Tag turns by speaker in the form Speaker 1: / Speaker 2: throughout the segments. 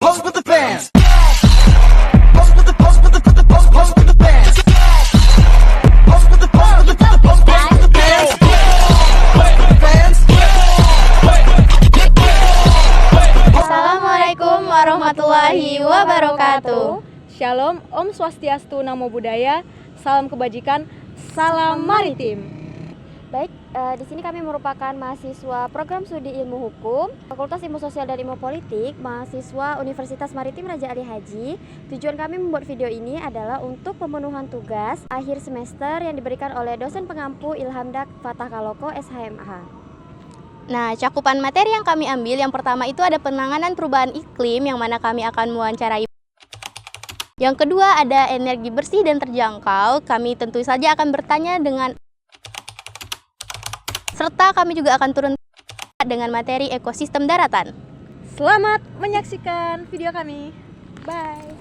Speaker 1: pose with the bands. Pose with the pose with the pose with the bands. Pose with the pose with the pose with the bands. Pose with the bands.
Speaker 2: Assalamualaikum warahmatullahi wabarakatuh.
Speaker 3: Shalom, Om Swastiastu, Namo Buddhaya, salam kebajikan, salam maritim.
Speaker 2: Baik, di sini kami merupakan mahasiswa program studi ilmu hukum, Fakultas Ilmu Sosial dan Ilmu Politik, mahasiswa Universitas Maritim Raja Ali Haji. Tujuan kami membuat video ini adalah untuk pemenuhan tugas akhir semester yang diberikan oleh dosen pengampu Ilhamdak Fatah Kaloko SHMH. Nah, cakupan materi yang kami ambil yang pertama itu ada penanganan perubahan iklim yang mana kami akan mewawancarai. Yang kedua ada energi bersih dan terjangkau. Kami tentu saja akan bertanya serta kami juga akan turun dengan materi ekosistem daratan.
Speaker 3: Selamat menyaksikan video kami. Bye.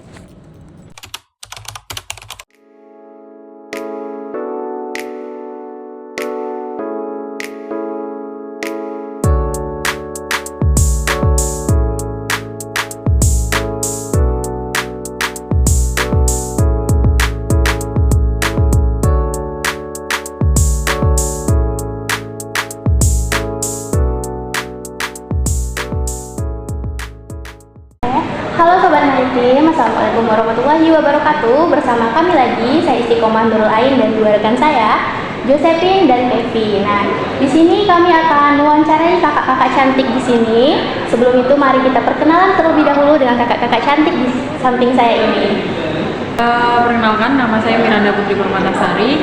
Speaker 2: Halo Sobat Maritim, Assalamualaikum warahmatullahi wabarakatuh. Bersama kami lagi, saya Istiqomah Nurul Ain dan dua rekan saya, Josephine dan Kevin. Nah, di sini kami akan mewawancarai kakak-kakak cantik di sini. Sebelum itu, mari kita perkenalan terlebih dahulu dengan kakak-kakak cantik di samping saya ini.
Speaker 4: Perkenalkan, nama saya Miranda Putri Permatasari.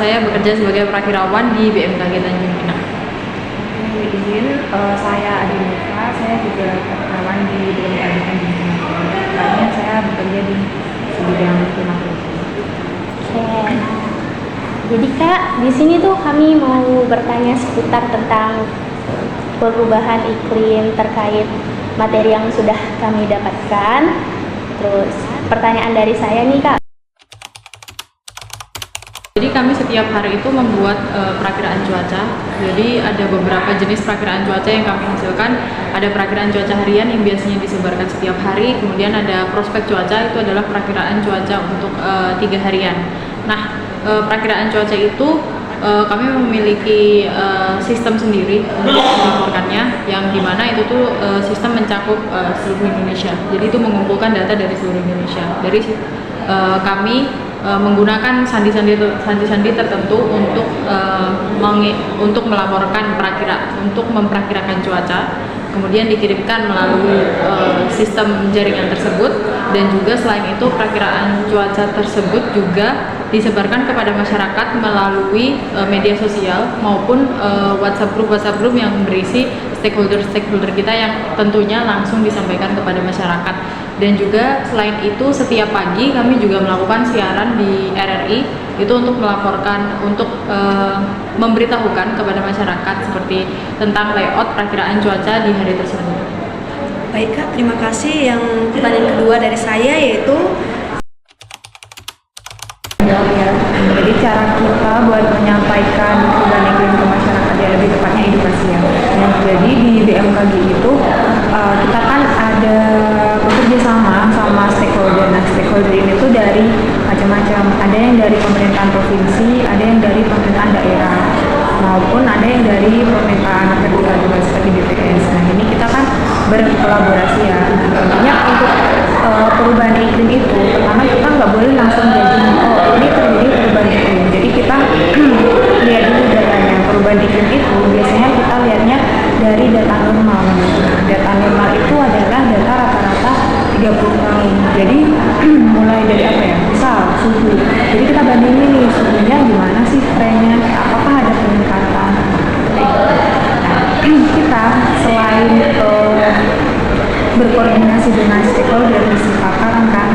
Speaker 4: Saya bekerja sebagai prakirawan di BMKG Tanjung Pinang.
Speaker 5: Izin, saya Adinova, saya juga prakirawan di BMKG Tanjung Pinang. Lainnya saya bekerja di bidang klimatologi.
Speaker 2: Oke. Jadi Kak, di sini tuh kami mau bertanya seputar tentang perubahan iklim terkait materi yang sudah kami dapatkan. Terus pertanyaan dari saya nih Kak.
Speaker 4: Jadi kami setiap hari itu membuat perakiraan cuaca. Jadi ada beberapa jenis perakiraan cuaca yang kami hasilkan. Ada perakiraan cuaca harian yang biasanya disebarkan setiap hari. Kemudian ada prospek cuaca, itu adalah perakiraan cuaca untuk 3 harian. Nah, perakiraan cuaca itu kami memiliki sistem sendiri untuk melaporkannya, yang dimana itu tuh sistem mencakup seluruh Indonesia. Jadi itu mengumpulkan data dari seluruh Indonesia. Dari kami menggunakan sandi-sandi tertentu untuk melaporkan untuk memperakirakan cuaca, kemudian dikirimkan melalui sistem jaringan tersebut, dan juga selain itu perakiraan cuaca tersebut juga disebarkan kepada masyarakat melalui media sosial maupun WhatsApp group yang berisi stakeholder kita yang tentunya langsung disampaikan kepada masyarakat. Dan juga selain itu setiap pagi kami juga melakukan siaran di RRI itu untuk melaporkan, untuk memberitahukan kepada masyarakat seperti tentang layout perakiraan cuaca di hari tersebut.
Speaker 5: Baik Kak, terima kasih. Yang pertanyaan kedua dari saya yaitu jadi cara kita buat menyampaikan perubahan iklim ke masyarakat, ya lebih tepatnya edukasi ya. Yang jadi di BMKG itu kita kan ada bekerja sama stakeholder. Nah, stakeholder ini tuh dari macam-macam. Ada yang dari pemerintahan provinsi, ada yang dari pemerintahan daerah, maupun ada yang dari pemerintahan federal juga seperti BPS. Nah, ini kita kan berkolaborasi ya. Intinya untuk perubahan iklim itu, pertama kita nggak boleh langsung jadi ini terjadi perubahan iklim. Jadi kita lihat dulu datanya. Perubahan iklim itu biasanya kita lihatnya dari data normal. Nah, data normal itu adalah data rata-rata 30 tahun. Jadi mulai dari apa ya? Misal suhu. Jadi kita bandingin nih suhunya gimana sih trennya, apakah ada peningkatan. Kita selain berkoordinasi dengan stakeholder di pakar kan,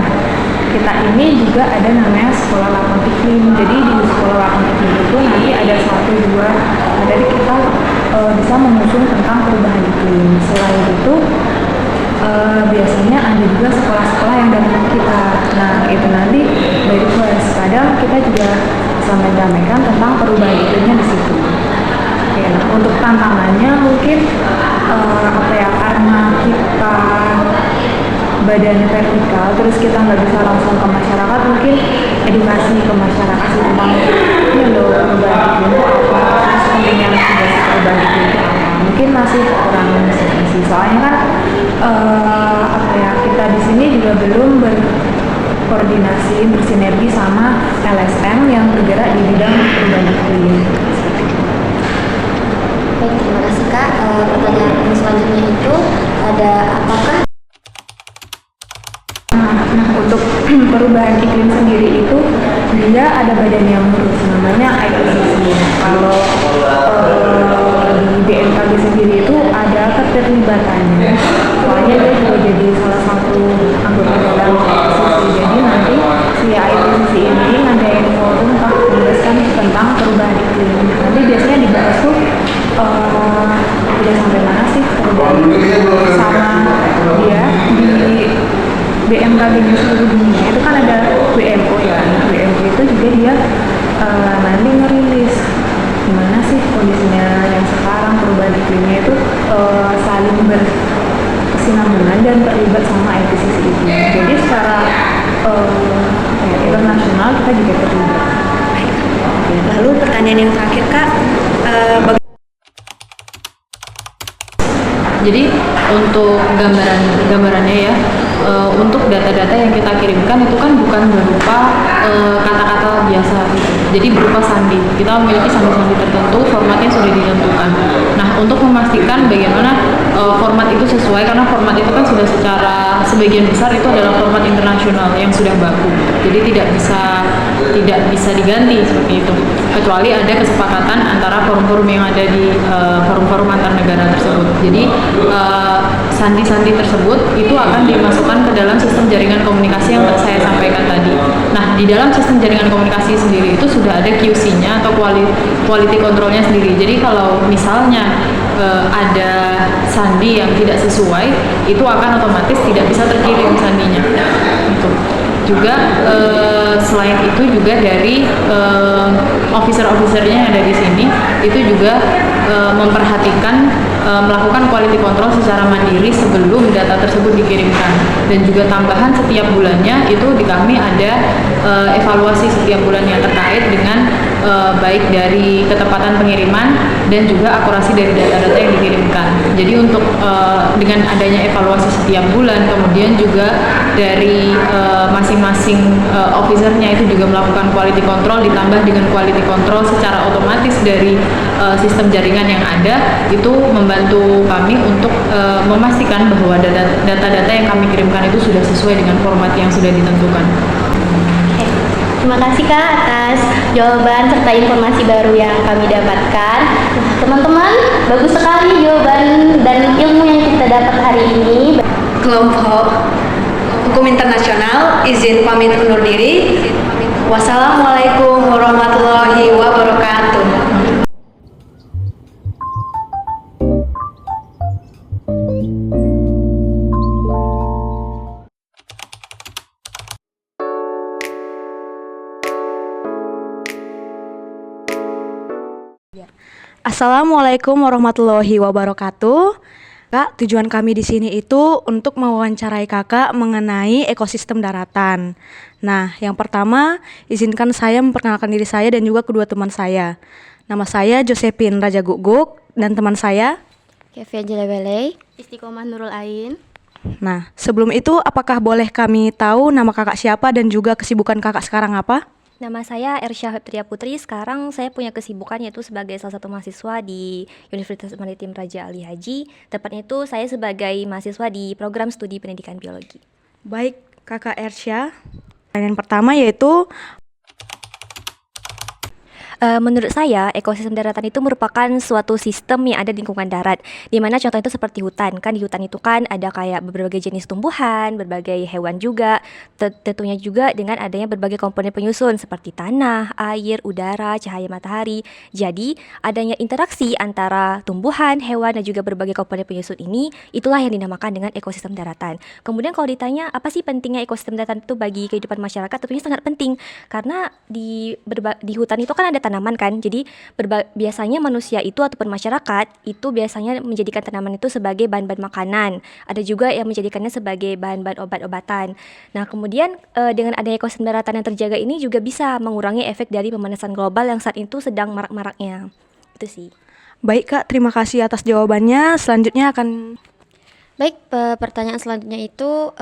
Speaker 5: kita ini juga ada namanya sekolah lakon iklim. Jadi di sekolah lakon iklim itu nanti ada 1-2 materi kita bisa mengusung tentang perubahan iklim. Selain itu biasanya ada juga sekolah-sekolah yang datang ke kita. Nah, itu nanti by request. Kadang kita juga bisa menyampaikan tentang perubahan iklimnya di situ. Oke, nah untuk tantangannya mungkin karena kita badan vertikal, terus kita nggak bisa langsung ke masyarakat, mungkin edukasi ke masyarakat sih tentang ini loh perubahan iklim itu apa, terus pentingnya mitigasi perubahan iklim itu apa. Mungkin masih kurang sih, soalnya kan apa ya, kita di sini juga belum berkoordinasi bersinergi sama LSM yang bergerak di bidang perubahan iklim.
Speaker 2: Baik, terima kasih Kak. Pertanyaan selanjutnya itu ada apakah
Speaker 5: Nah, untuk perubahan iklim sendiri itu dia ada badan yang ngurus, namanya IPCC. Kalau di BMKG sendiri itu ada keterlibatannya, soalnya dia juga jadi salah satu anggota dalam IPCC. Jadi nanti si IPCC ini ngadain forum menjelaskan tentang perubahan iklim. Nanti biasanya dibahas tuh udah sampai mana sih perubahan iklim sama dia di BMKG di seluruh dunia itu kan ada WMO ya. WMO itu juga dia nanti ngerilis gimana sih kondisinya yang sekarang, perubahan iklimnya itu saling berkesinambungan dan terlibat sama IPCC itu. Jadi secara internasional kita juga terlibat.
Speaker 3: Lalu pertanyaan yang terakhir Kak,
Speaker 4: Jadi untuk gambarannya ya, untuk data-data yang kita kirimkan itu kan bukan berupa kata-kata biasa, jadi berupa sandi. Kita memiliki sandi-sandi tertentu, formatnya sudah ditentukan. Nah, untuk memastikan bagaimana format itu sesuai, karena format itu kan sudah sebagian besar itu adalah format internasional yang sudah baku, jadi tidak bisa diganti seperti itu, kecuali ada kesepakatan antara forum-forum yang ada di forum-forum antar negara tersebut. Jadi sandi-sandi tersebut itu akan dimasukkan ke dalam sistem jaringan komunikasi yang saya sampaikan tadi. Nah, di dalam sistem jaringan komunikasi sendiri itu sudah ada QC-nya atau quality control-nya sendiri. Jadi kalau misalnya ada sandi yang tidak sesuai, itu akan otomatis tidak bisa terkirim sandinya. Gitu. Juga selain itu juga dari officer-officernya yang ada di sini itu juga memperhatikan melakukan quality control secara mandiri sebelum data tersebut dikirimkan, dan juga tambahan setiap bulannya itu di kami ada evaluasi setiap bulannya terkait dengan baik dari ketepatan pengiriman dan juga akurasi dari data-data yang dikirimkan. Jadi untuk dengan adanya evaluasi setiap bulan, kemudian juga dari masing-masing officernya itu juga melakukan quality control, ditambah dengan quality control secara otomatis dari sistem jaringan yang ada, itu membantu kami untuk memastikan bahwa data-data yang kami kirimkan itu sudah sesuai dengan format yang sudah ditentukan.
Speaker 6: Terima kasih Kak atas jawaban serta informasi baru yang kami dapatkan. Teman-teman, bagus sekali jawaban dan ilmu yang kita dapat hari ini.
Speaker 3: kelompok hukum internasional izin pamit undur diri. Wassalamualaikum warahmatullahi wabarakatuh. Assalamualaikum warahmatullahi wabarakatuh. Kak, tujuan kami di sini itu untuk mewawancarai Kakak mengenai ekosistem daratan. Nah, yang pertama, izinkan saya memperkenalkan diri saya dan juga kedua teman saya. Nama saya Josephine Raja Guguk dan teman saya
Speaker 2: Kevin Jelebele.
Speaker 6: Istiqomah Nurul Ain.
Speaker 3: Nah, sebelum itu apakah boleh kami tahu nama Kakak siapa dan juga kesibukan Kakak sekarang apa?
Speaker 6: Nama saya Ersya Tria Putri. Sekarang saya punya kesibukan yaitu sebagai salah satu mahasiswa di Universitas Maritim Raja Ali Haji. Tepatnya itu saya sebagai mahasiswa di program studi pendidikan biologi.
Speaker 3: Baik, Kakak Ersya. Yang pertama yaitu
Speaker 6: Menurut saya, ekosistem daratan itu merupakan suatu sistem yang ada di lingkungan darat, di mana contohnya itu seperti hutan. Kan di hutan itu kan ada kayak berbagai jenis tumbuhan, berbagai hewan juga, tentunya juga dengan adanya berbagai komponen penyusun seperti tanah, air, udara, cahaya matahari. Jadi, adanya interaksi antara tumbuhan, hewan, dan juga berbagai komponen penyusun ini, itulah yang dinamakan dengan ekosistem daratan. Kemudian kalau ditanya, apa sih pentingnya ekosistem daratan itu bagi kehidupan masyarakat? Tentunya sangat penting, karena di hutan itu kan ada tanah tanaman kan. Jadi biasanya manusia itu ataupun masyarakat itu biasanya menjadikan tanaman itu sebagai bahan-bahan makanan. Ada juga yang menjadikannya sebagai bahan-bahan obat-obatan. Nah, kemudian dengan adanya ekosistem daratan yang terjaga ini juga bisa mengurangi efek dari pemanasan global yang saat itu sedang marak-maraknya. Itu sih.
Speaker 3: Baik Kak, terima kasih atas jawabannya. Selanjutnya akan
Speaker 2: Baik, pertanyaan selanjutnya itu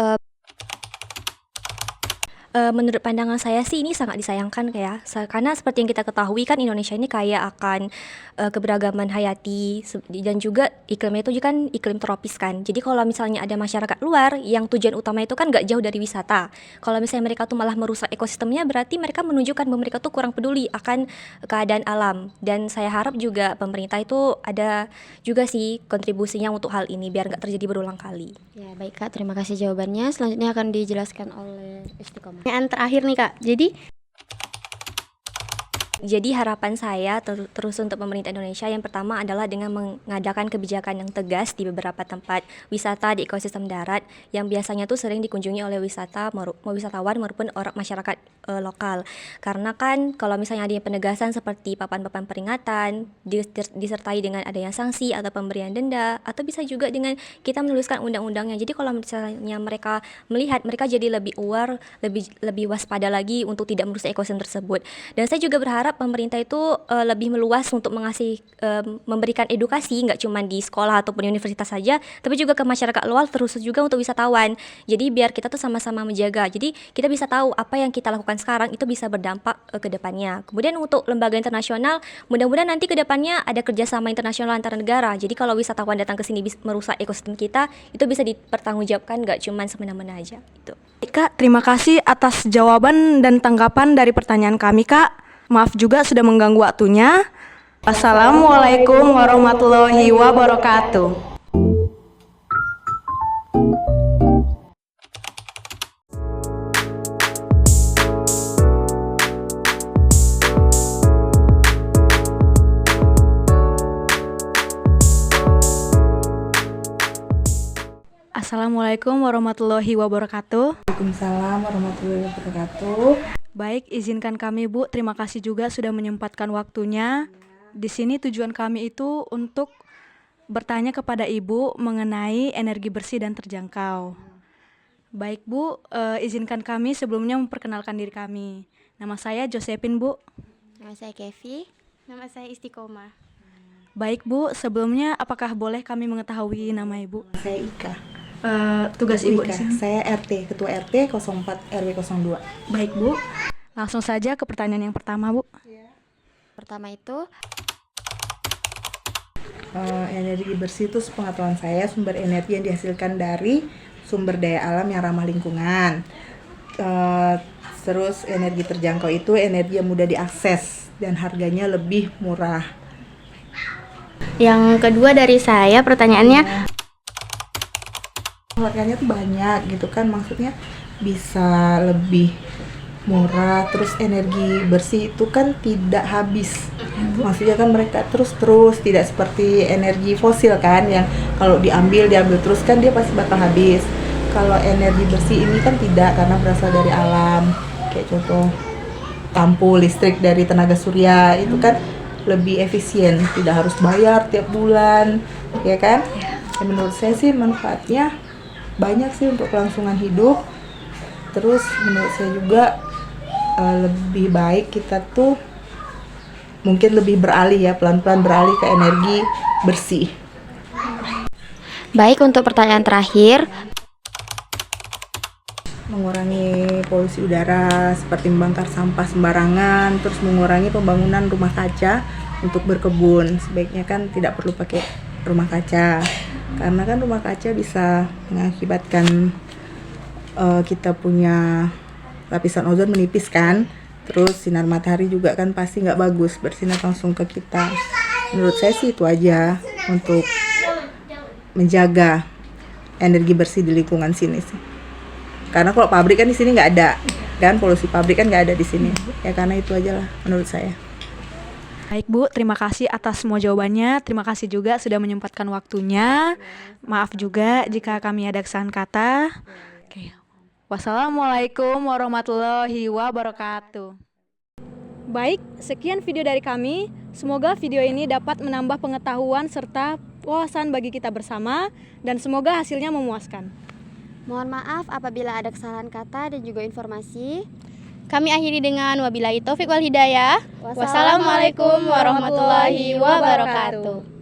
Speaker 6: menurut pandangan saya sih ini sangat disayangkan kayak karena seperti yang kita ketahui kan Indonesia ini kaya akan keberagaman hayati dan juga iklimnya itu kan iklim tropis kan. Jadi kalau misalnya ada masyarakat luar yang tujuan utama itu kan nggak jauh dari wisata. Kalau misalnya mereka tuh malah merusak ekosistemnya, berarti mereka menunjukkan bahwa mereka tuh kurang peduli akan keadaan alam. Dan saya harap juga pemerintah itu ada juga sih kontribusinya untuk hal ini biar nggak terjadi berulang kali.
Speaker 2: ya baik Kak, terima kasih jawabannya. Selanjutnya akan dijelaskan oleh Istiqomah. Pertanyaan terakhir nih Kak.
Speaker 6: Jadi harapan saya terus untuk pemerintah Indonesia yang pertama adalah dengan mengadakan kebijakan yang tegas di beberapa tempat wisata di ekosistem darat yang biasanya tuh sering dikunjungi oleh wisatawan maupun orang masyarakat lokal. Karena kan kalau misalnya ada penegasan seperti papan-papan peringatan disertai dengan adanya sanksi atau pemberian denda, atau bisa juga dengan kita menuliskan undang-undangnya. Jadi kalau misalnya mereka melihat, mereka jadi lebih aware, lebih waspada lagi untuk tidak merusak ekosistem tersebut. Dan saya juga berharap pemerintah itu lebih meluas untuk memberikan edukasi, nggak cuma di sekolah ataupun universitas saja, tapi juga ke masyarakat luar, terus juga untuk wisatawan. Jadi biar kita tuh sama-sama menjaga. Jadi kita bisa tahu apa yang kita lakukan sekarang itu bisa berdampak ke depannya. Kemudian untuk lembaga internasional, mudah-mudahan nanti ke depannya ada kerjasama internasional antar negara. Jadi kalau wisatawan datang ke sini merusak ekosistem kita, itu bisa dipertanggungjawabkan, nggak cuma semena-mena aja. Gitu.
Speaker 3: Kak, terima kasih atas jawaban dan tanggapan dari pertanyaan kami Kak. Maaf juga sudah mengganggu waktunya. Wassalamualaikum warahmatullahi wabarakatuh. Assalamualaikum warahmatullahi wabarakatuh.
Speaker 5: Waalaikumsalam warahmatullahi wabarakatuh.
Speaker 3: Baik, izinkan kami Bu, terima kasih juga sudah menyempatkan waktunya. Di sini tujuan kami itu untuk bertanya kepada Ibu mengenai energi bersih dan terjangkau. Baik Bu, izinkan kami sebelumnya memperkenalkan diri kami. Nama saya Josephine Bu.
Speaker 2: Nama saya Kevi. Nama saya Istiqomah.
Speaker 3: Baik Bu, sebelumnya apakah boleh kami mengetahui nama Ibu?
Speaker 5: Saya Ika.
Speaker 3: Tugas Ibu di
Speaker 5: Ika.
Speaker 3: sini.
Speaker 5: Saya RT, Ketua RT 04 RW 02.
Speaker 3: Baik Bu, langsung saja ke pertanyaan yang pertama Bu.
Speaker 2: Pertama itu
Speaker 5: Energi bersih itu sepengetahuan saya sumber energi yang dihasilkan dari sumber daya alam yang ramah lingkungan. Terus energi terjangkau itu energi yang mudah diakses dan harganya lebih murah.
Speaker 2: yang kedua dari saya, pertanyaannya
Speaker 5: Harganya tuh banyak gitu kan, maksudnya bisa lebih murah, terus energi bersih itu kan tidak habis. Maksudnya kan mereka terus tidak seperti energi fosil kan yang kalau diambil terus kan dia pasti bakal habis. Kalau energi bersih ini kan tidak, karena berasal dari alam. Kayak contoh lampu listrik dari tenaga surya itu kan lebih efisien, tidak harus bayar tiap bulan, ya kan? Ya, menurut saya sih manfaatnya banyak sih untuk kelangsungan hidup. Terus menurut saya juga lebih baik kita tuh mungkin lebih pelan-pelan beralih ke energi bersih.
Speaker 2: baik untuk pertanyaan terakhir.
Speaker 5: Mengurangi polusi udara seperti membakar sampah sembarangan, terus mengurangi pembangunan rumah kaca untuk berkebun. Sebaiknya kan tidak perlu pakai rumah kaca, karena kan rumah kaca bisa mengakibatkan kita punya lapisan ozon menipis kan. Terus sinar matahari juga kan pasti nggak bagus bersinar langsung ke kita. Menurut saya sih itu aja untuk menjaga energi bersih di lingkungan sini sih. Karena kalau pabrik kan di sini nggak ada, kan polusi pabrik kan nggak ada di sini. Ya karena itu aja lah menurut saya.
Speaker 3: Baik Bu, terima kasih atas semua jawabannya. Terima kasih juga sudah menyempatkan waktunya. Maaf juga jika kami ada kesalahan kata. Oke. Wassalamualaikum warahmatullahi wabarakatuh. Baik, sekian video dari kami. Semoga video ini dapat menambah pengetahuan serta wawasan bagi kita bersama dan semoga hasilnya memuaskan.
Speaker 2: Mohon maaf apabila ada kesalahan kata dan juga informasi.
Speaker 7: Kami akhiri dengan wabillahi taufik wal hidayah.
Speaker 2: Wassalamualaikum warahmatullahi wabarakatuh.